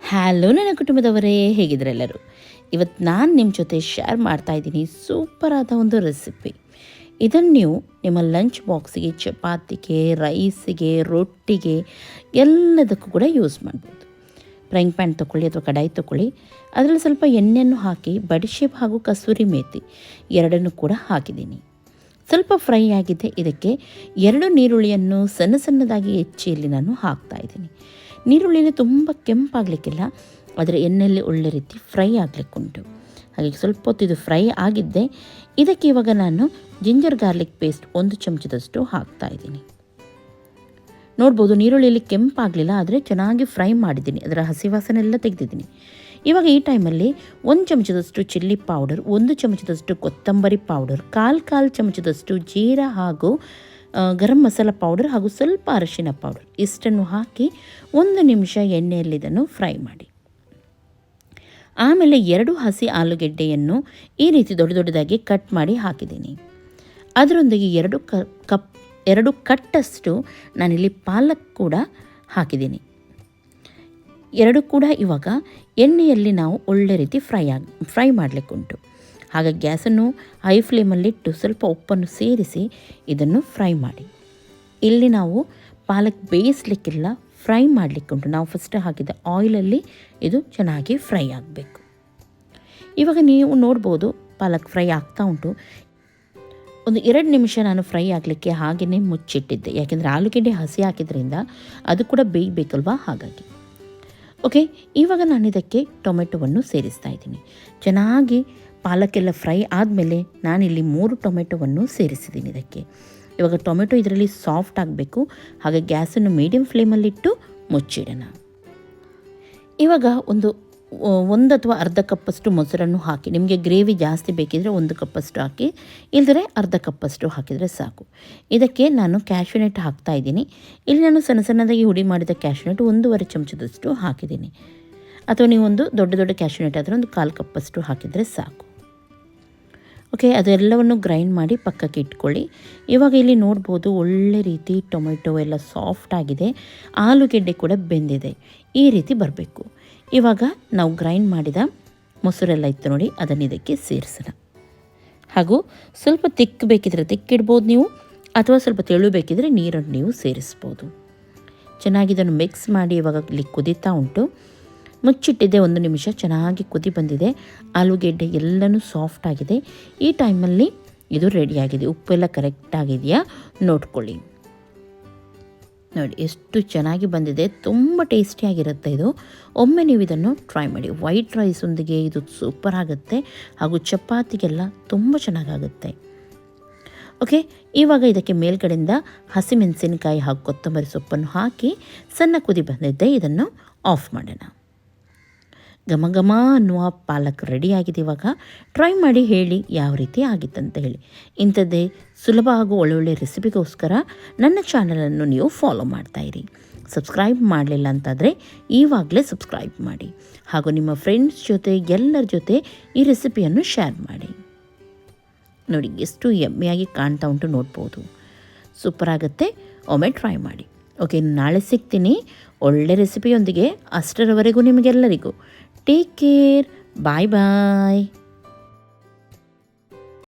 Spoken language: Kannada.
ಹ್ಯಾಲೋ ನನ್ನ ಕುಟುಂಬದವರೇ, ಹೇಗಿದ್ರೆಲ್ಲರೂ? ಇವತ್ತು ನಾನು ನಿಮ್ಮ ಜೊತೆ ಶೇರ್ ಮಾಡ್ತಾಯಿದ್ದೀನಿ ಸೂಪರಾದ ಒಂದು ರೆಸಿಪಿ. ಇದನ್ನು ನೀವು ನಿಮ್ಮ ಲಂಚ್ ಬಾಕ್ಸಿಗೆ, ಚಪಾತಿಗೆ, ರೈಸಿಗೆ, ರೊಟ್ಟಿಗೆ ಎಲ್ಲದಕ್ಕೂ ಕೂಡ ಯೂಸ್ ಮಾಡ್ಬೋದು. ಫ್ರೈಂಗ್ ಪ್ಯಾನ್ ತೊಗೊಳ್ಳಿ ಅಥವಾ ಕಡಾಯಿ ತೊಗೊಳ್ಳಿ, ಅದರಲ್ಲಿ ಸ್ವಲ್ಪ ಎಣ್ಣೆಯನ್ನು ಹಾಕಿ ಬಡಿಶೇಪ್ ಹಾಗೂ ಕಸೂರಿ ಮೇಥಿ ಎರಡನ್ನೂ ಕೂಡ ಹಾಕಿದ್ದೀನಿ. ಸ್ವಲ್ಪ ಫ್ರೈ ಆಗಿದೆ. ಇದಕ್ಕೆ 2 ನೀರುಳ್ಳಿಯನ್ನು ಸಣ್ಣದಾಗಿ ಹೆಚ್ಚಿ ಇಲ್ಲಿ ನಾನು ಹಾಕ್ತಾಯಿದ್ದೀನಿ. ನೀರುಳ್ಳಿಯಲ್ಲಿ ತುಂಬ ಕೆಂಪಾಗಲಿಕ್ಕಿಲ್ಲ, ಆದರೆ ಎಣ್ಣೆಯಲ್ಲಿ ಒಳ್ಳೆ ರೀತಿ ಫ್ರೈ ಆಗಲಿಕ್ಕುಂಟು. ಹಾಗೆ ಸ್ವಲ್ಪ ಹೊತ್ತು ಇದು ಫ್ರೈ ಆಗಿದ್ದೆ. ಇದಕ್ಕೆ ಇವಾಗ ನಾನು ಜಿಂಜರ್ ಗಾರ್ಲಿಕ್ ಪೇಸ್ಟ್ 1 ಚಮಚದಷ್ಟು ಹಾಕ್ತಾಯಿದ್ದೀನಿ. ನೋಡ್ಬೋದು, ನೀರುಳ್ಳಿಯಲ್ಲಿ ಕೆಂಪಾಗಲಿಲ್ಲ, ಆದರೆ ಚೆನ್ನಾಗಿ ಫ್ರೈ ಮಾಡಿದ್ದೀನಿ. ಅದರ ಹಸಿ ವಾಸನೆ ಎಲ್ಲ ತೆಗೆದಿದ್ದೀನಿ. ಇವಾಗ ಈ ಟೈಮಲ್ಲಿ 1 ಚಮಚದಷ್ಟು ಚಿಲ್ಲಿ ಪೌಡರ್, 1 ಚಮಚದಷ್ಟು ಕೊತ್ತಂಬರಿ ಪೌಡರ್, ಕಾಲು ಚಮಚದಷ್ಟು ಜೀರಾ ಹಾಗೂ ಗರಂ ಮಸಾಲ ಪೌಡರ್ ಹಾಗೂ ಸ್ವಲ್ಪ ಅರಿಶಿನ ಪೌಡರ್ ಇಷ್ಟನ್ನು ಹಾಕಿ 1 ನಿಮಿಷ ಎಣ್ಣೆಯಲ್ಲಿ ಇದನ್ನು ಫ್ರೈ ಮಾಡಿ. ಆಮೇಲೆ 2 ಹಸಿ ಆಲೂಗೆಡ್ಡೆಯನ್ನು ಈ ರೀತಿ ದೊಡ್ಡದಾಗಿ ಕಟ್ ಮಾಡಿ ಹಾಕಿದ್ದೀನಿ. ಅದರೊಂದಿಗೆ 2 ಕಟ್ಟಷ್ಟು ನಾನಿಲ್ಲಿ ಪಾಲಕ್ ಕೂಡ ಹಾಕಿದ್ದೀನಿ. 2 ಕೂಡ ಇವಾಗ ಎಣ್ಣೆಯಲ್ಲಿ ನಾವು ಒಳ್ಳೆ ರೀತಿ ಫ್ರೈ ಮಾಡಲಿಕ್ಕುಂಟು. ಹಾಗಾಗಿ ಗ್ಯಾಸನ್ನು ಹೈ ಫ್ಲೇಮಲ್ಲಿಟ್ಟು ಸ್ವಲ್ಪ ಉಪ್ಪನ್ನು ಸೇರಿಸಿ ಇದನ್ನು ಫ್ರೈ ಮಾಡಿ. ಇಲ್ಲಿ ನಾವು ಪಾಲಕ್ ಬೇಯಿಸಲಿಕ್ಕಿಲ್ಲ, ಫ್ರೈ ಮಾಡಲಿಕ್ಕುಂಟು. ನಾವು ಫಸ್ಟ್ ಹಾಕಿದ ಆಯಿಲಲ್ಲಿ ಇದು ಚೆನ್ನಾಗಿ ಫ್ರೈ ಆಗಬೇಕು. ಇವಾಗ ನೀವು ನೋಡ್ಬೋದು, ಪಾಲಕ್ ಫ್ರೈ ಆಗ್ತಾ ಉಂಟು. ಒಂದು 2 ನಿಮಿಷ ನಾನು ಫ್ರೈ ಆಗಲಿಕ್ಕೆ ಹಾಗೆಯೇ ಮುಚ್ಚಿಟ್ಟಿದ್ದೆ, ಯಾಕೆಂದರೆ ಆಲೂಗೆಡ್ಡೆ ಹಸಿ ಹಾಕಿದ್ರಿಂದ ಅದು ಕೂಡ ಬೇಯಬೇಕಲ್ವಾ, ಹಾಗಾಗಿ. ಓಕೆ, ಇವಾಗ ನಾನು ಇದಕ್ಕೆ ಟೊಮೆಟೊವನ್ನು ಸೇರಿಸ್ತಾ ಇದ್ದೀನಿ. ಚೆನ್ನಾಗಿ ಪಾಲಕ್ಕೆಲ್ಲ ಫ್ರೈ ಆದಮೇಲೆ ನಾನಿಲ್ಲಿ 3 ಟೊಮೆಟೊವನ್ನು ಸೇರಿಸಿದ್ದೀನಿ ಇದಕ್ಕೆ. ಇವಾಗ ಟೊಮೆಟೊ ಇದರಲ್ಲಿ ಸಾಫ್ಟ್ ಆಗಬೇಕು, ಹಾಗೆ ಗ್ಯಾಸನ್ನು ಮೀಡಿಯಮ್ ಫ್ಲೇಮಲ್ಲಿಟ್ಟು ಮುಚ್ಚಿಡೋಣ. ಇವಾಗ ಒಂದು ಅಥವಾ ಅರ್ಧ ಕಪ್ಪಷ್ಟು ಮೊಸರನ್ನು ಹಾಕಿ, ನಿಮಗೆ ಗ್ರೇವಿ ಜಾಸ್ತಿ ಬೇಕಿದ್ರೆ 1 ಕಪ್ಪಷ್ಟು ಹಾಕಿ, ಇಲ್ಲದ್ರೆ ಅರ್ಧ ಕಪ್ಪಷ್ಟು ಹಾಕಿದರೆ ಸಾಕು. ಇದಕ್ಕೆ ನಾನು ಕ್ಯಾಶ್ಯೂನಟ್ ಹಾಕ್ತಾಯಿದ್ದೀನಿ. ಇಲ್ಲಿ ನಾನು ಸಣ್ಣದಾಗಿ ಹುಡಿ ಮಾಡಿದ ಕ್ಯಾಶ್ಯೂನಟ್ 1.5 ಚಮಚದಷ್ಟು ಹಾಕಿದ್ದೀನಿ. ಅಥವಾ ನೀವು ಒಂದು ದೊಡ್ಡ ಕ್ಯಾಶ್ಯೂನಟ್ ಆದರೆ 1/4 ಕಪ್ಪಷ್ಟು ಹಾಕಿದರೆ ಸಾಕು. ಓಕೆ, ಅದೆಲ್ಲವನ್ನು ಗ್ರೈಂಡ್ ಮಾಡಿ ಪಕ್ಕಕ್ಕೆ ಇಟ್ಕೊಳ್ಳಿ. ಇವಾಗ ಇಲ್ಲಿ ನೋಡ್ಬೋದು, ಒಳ್ಳೆ ರೀತಿ ಟೊಮೆಟೊ ಎಲ್ಲ ಸಾಫ್ಟ್ ಆಗಿದೆ, ಆಲೂಗೆಡ್ಡೆ ಕೂಡ ಬೆಂದಿದೆ. ಈ ರೀತಿ ಬರಬೇಕು. ಇವಾಗ ನಾವು ಗ್ರೈಂಡ್ ಮಾಡಿದ ಮೊಸರೆಲ್ಲ ಇತ್ತು ನೋಡಿ, ಅದನ್ನು ಇದಕ್ಕೆ ಸೇರಿಸೋಣ. ಹಾಗೂ ಸ್ವಲ್ಪ ಬೇಕಿದ್ರೆ ತಿಕ್ಕಿಡ್ಬೋದು ನೀವು, ಅಥವಾ ಸ್ವಲ್ಪ ತೆಳು ಬೇಕಿದ್ರೆ ನೀರನ್ನು ನೀವು ಸೇರಿಸ್ಬೋದು. ಚೆನ್ನಾಗಿ ಇದನ್ನು ಮಿಕ್ಸ್ ಮಾಡಿ ಇವಾಗ ಇಲ್ಲಿ ಕುದೀತಾ ಉಂಟು. ಮುಚ್ಚಿಟ್ಟಿದ್ದೆ 1 ನಿಮಿಷ, ಚೆನ್ನಾಗಿ ಕುದಿ ಬಂದಿದೆ. ಆಲೂಗೆಡ್ಡೆ ಎಲ್ಲನೂ ಸಾಫ್ಟ್ ಆಗಿದೆ. ಈ ಟೈಮಲ್ಲಿ ಇದು ರೆಡಿಯಾಗಿದೆ. ಉಪ್ಪೆಲ್ಲ ಕರೆಕ್ಟಾಗಿದೆಯಾ ನೋಡ್ಕೊಳ್ಳಿ. ನೋಡಿ ಎಷ್ಟು ಚೆನ್ನಾಗಿ ಬಂದಿದೆ, ತುಂಬ ಟೇಸ್ಟಿಯಾಗಿರುತ್ತೆ ಇದು. ಒಮ್ಮೆ ನೀವು ಇದನ್ನು ಟ್ರೈ ಮಾಡಿ. ವೈಟ್ ರೈಸೊಂದಿಗೆ ಇದು ಸೂಪರ್ ಆಗುತ್ತೆ, ಹಾಗೂ ಚಪಾತಿಗೆಲ್ಲ ತುಂಬ ಚೆನ್ನಾಗಾಗುತ್ತೆ. ಓಕೆ, ಇವಾಗ ಇದಕ್ಕೆ ಮೇಲ್ಗಡೆಯಿಂದ ಹಸಿಮೆಣಸಿನಕಾಯಿ ಹಾಗೂ ಕೊತ್ತಂಬರಿ ಸೊಪ್ಪನ್ನು ಹಾಕಿ ಸಣ್ಣ ಕುದಿ ಬಂದಿದ್ದೆ, ಇದನ್ನು ಆಫ್ ಮಾಡೋಣ. ಘಮ ಅನ್ನುವ ಪಾಲಕ್ ರೆಡಿಯಾಗಿದೆ. ಇವಾಗ ಟ್ರೈ ಮಾಡಿ ಹೇಳಿ ಯಾವ ರೀತಿ ಆಗಿತ್ತಂತ ಹೇಳಿ. ಇಂಥದ್ದೇ ಸುಲಭ ಹಾಗೂ ಒಳ್ಳೊಳ್ಳೆ ರೆಸಿಪಿಗೋಸ್ಕರ ನನ್ನ ಚಾನಲನ್ನು ನೀವು ಫಾಲೋ ಮಾಡ್ತಾಯಿರಿ. ಸಬ್ಸ್ಕ್ರೈಬ್ ಮಾಡಲಿಲ್ಲ ಅಂತಾದರೆ ಈವಾಗಲೇ ಸಬ್ಸ್ಕ್ರೈಬ್ ಮಾಡಿ, ಹಾಗೂ ನಿಮ್ಮ ಫ್ರೆಂಡ್ಸ್ ಜೊತೆ ಎಲ್ಲರ ಜೊತೆ ಈ ರೆಸಿಪಿಯನ್ನು ಶೇರ್ ಮಾಡಿ. ನೋಡಿ ಎಷ್ಟು ಯಮ್ಮಿಯಾಗಿ ಕಾಣ್ತಾ ಉಂಟು, ನೋಡ್ಬೋದು. ಸೂಪರ್ ಆಗುತ್ತೆ, ಒಮ್ಮೆ ಟ್ರೈ ಮಾಡಿ. ಓಕೆ, ನಾಳೆ ಸಿಗ್ತೀನಿ ಒಳ್ಳೆ ರೆಸಿಪಿಯೊಂದಿಗೆ. ಅಷ್ಟರವರೆಗೂ ನಿಮಗೆಲ್ಲರಿಗೂ ಟೇಕ್ ಕೇರ್, ಬಾಯ್ ಬಾಯ್.